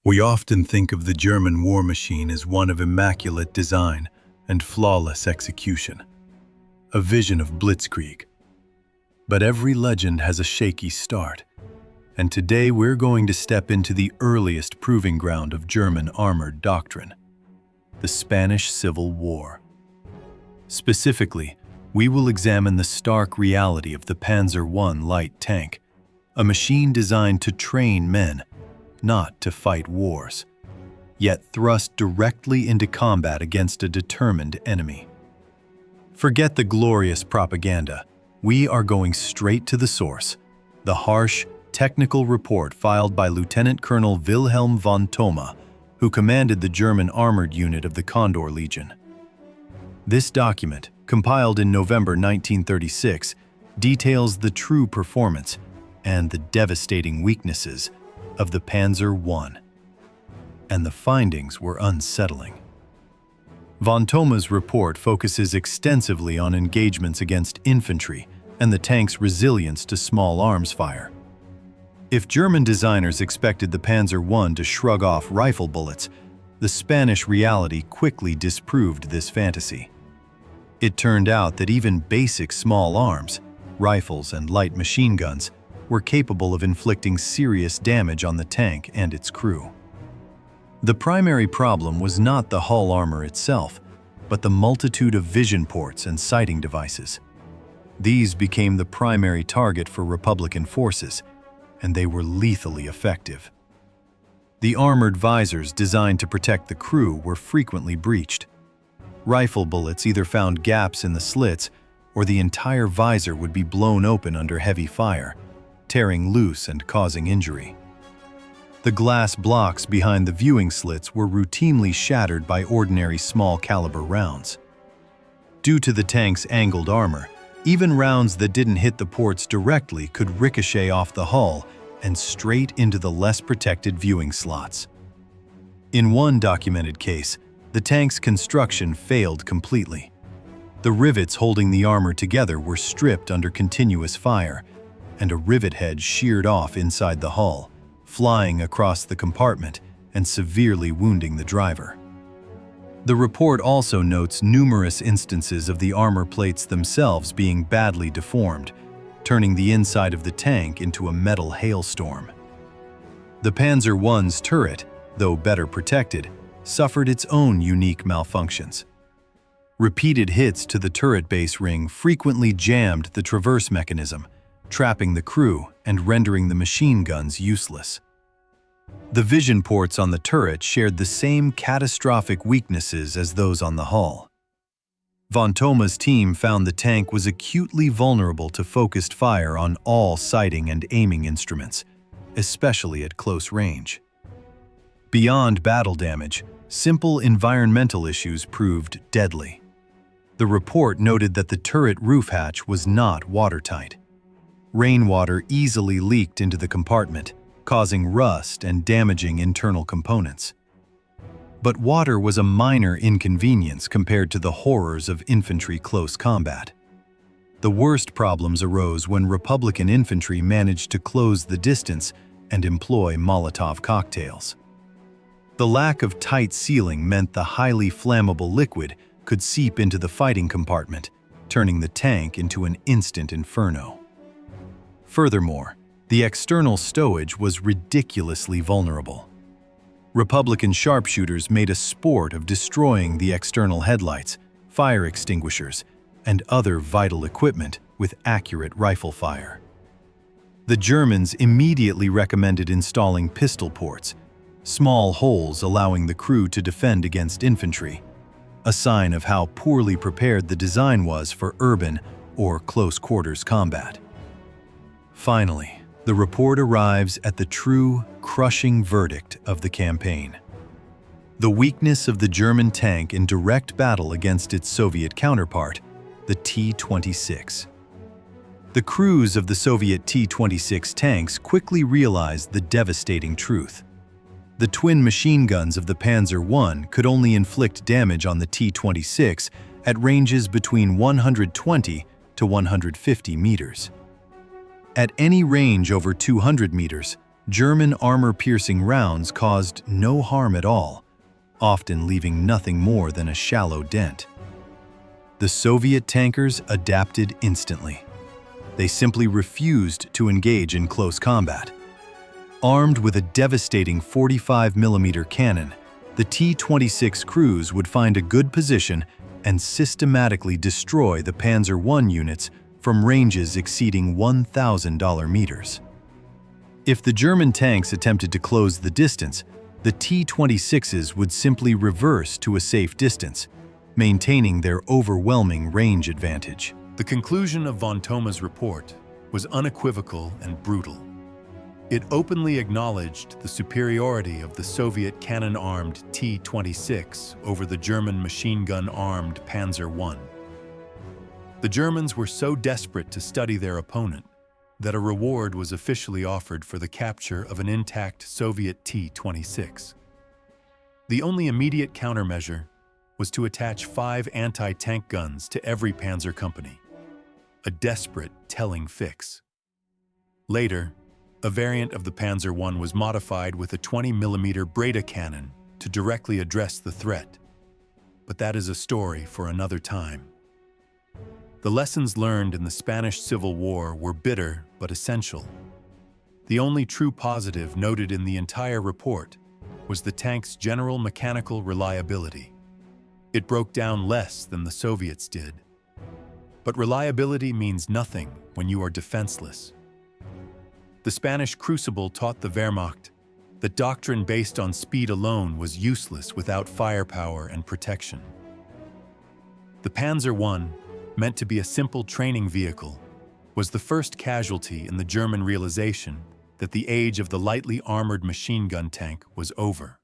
We often think of the German war machine as one of immaculate design and flawless execution, a vision of blitzkrieg. But every legend has a shaky start, and today we're going to step into the earliest proving ground of German armored doctrine, the Spanish Civil War. Specifically, we will examine the stark reality of the Panzer I light tank, a machine designed to train men, not to fight wars, yet thrust directly into combat against a determined enemy. Forget the glorious propaganda. We are going straight to the source, the harsh, technical report filed by Lieutenant Colonel Wilhelm von Thoma, who commanded the German armored unit of the Condor Legion. This document, compiled in November 1936, details the true performance and the devastating weaknesses of the Panzer I. And the findings were unsettling. Von Thoma's report focuses extensively on engagements against infantry and the tank's resilience to small arms fire. If German designers expected the Panzer I to shrug off rifle bullets, the Spanish reality quickly disproved this fantasy. It turned out that even basic small arms, rifles and light machine guns, were capable of inflicting serious damage on the tank and its crew. The primary problem was not the hull armor itself, but the multitude of vision ports and sighting devices. These became the primary target for Republican forces, and they were lethally effective. The armored visors designed to protect the crew were frequently breached. Rifle bullets either found gaps in the slits, or the entire visor would be blown open under heavy fire, tearing loose and causing injury. The glass blocks behind the viewing slits were routinely shattered by ordinary small-caliber rounds. Due to the tank's angled armor, even rounds that didn't hit the ports directly could ricochet off the hull and straight into the less protected viewing slots. In one documented case, the tank's construction failed completely. The rivets holding the armor together were stripped under continuous fire, and a rivet head sheared off inside the hull, flying across the compartment and severely wounding the driver. The report also notes numerous instances of the armor plates themselves being badly deformed, turning the inside of the tank into a metal hailstorm. The Panzer I's turret, though better protected, suffered its own unique malfunctions. Repeated hits to the turret base ring frequently jammed the traverse mechanism, trapping the crew and rendering the machine guns useless. The vision ports on the turret shared the same catastrophic weaknesses as those on the hull. Von Thoma's team found the tank was acutely vulnerable to focused fire on all sighting and aiming instruments, especially at close range. Beyond battle damage, simple environmental issues proved deadly. The report noted that the turret roof hatch was not watertight. Rainwater easily leaked into the compartment, causing rust and damaging internal components. But water was a minor inconvenience compared to the horrors of infantry close combat. The worst problems arose when Republican infantry managed to close the distance and employ Molotov cocktails. The lack of tight sealing meant the highly flammable liquid could seep into the fighting compartment, turning the tank into an instant inferno. Furthermore, the external stowage was ridiculously vulnerable. Republican sharpshooters made a sport of destroying the external headlights, fire extinguishers, and other vital equipment with accurate rifle fire. The Germans immediately recommended installing pistol ports, small holes allowing the crew to defend against infantry, a sign of how poorly prepared the design was for urban or close-quarters combat. Finally, the report arrives at the true, crushing verdict of the campaign. The weakness of the German tank in direct battle against its Soviet counterpart, the T-26. The crews of the Soviet T-26 tanks quickly realized the devastating truth. The twin machine guns of the Panzer I could only inflict damage on the T-26 at ranges between 120 to 150 meters. At any range over 200 meters, German armor-piercing rounds caused no harm at all, often leaving nothing more than a shallow dent. The Soviet tankers adapted instantly. They simply refused to engage in close combat. Armed with a devastating 45mm cannon, the T-26 crews would find a good position and systematically destroy the Panzer I units from ranges exceeding 1,000 meters. If the German tanks attempted to close the distance, the T-26s would simply reverse to a safe distance, maintaining their overwhelming range advantage. The conclusion of von Thoma's report was unequivocal and brutal. It openly acknowledged the superiority of the Soviet cannon-armed T-26 over the German machine-gun-armed Panzer I. The Germans were so desperate to study their opponent that a reward was officially offered for the capture of an intact Soviet T-26. The only immediate countermeasure was to attach 5 anti-tank guns to every Panzer company, a desperate, telling fix. Later, a variant of the Panzer I was modified with a 20mm Breda cannon to directly address the threat. But that is a story for another time. The lessons learned in the Spanish Civil War were bitter but essential. The only true positive noted in the entire report was the tank's general mechanical reliability. It broke down less than the Soviets did. But reliability means nothing when you are defenseless. The Spanish Crucible taught the Wehrmacht that doctrine based on speed alone was useless without firepower and protection. The Panzer I, meant to be a simple training vehicle, was the first casualty in the German realization that the age of the lightly armored machine gun tank was over.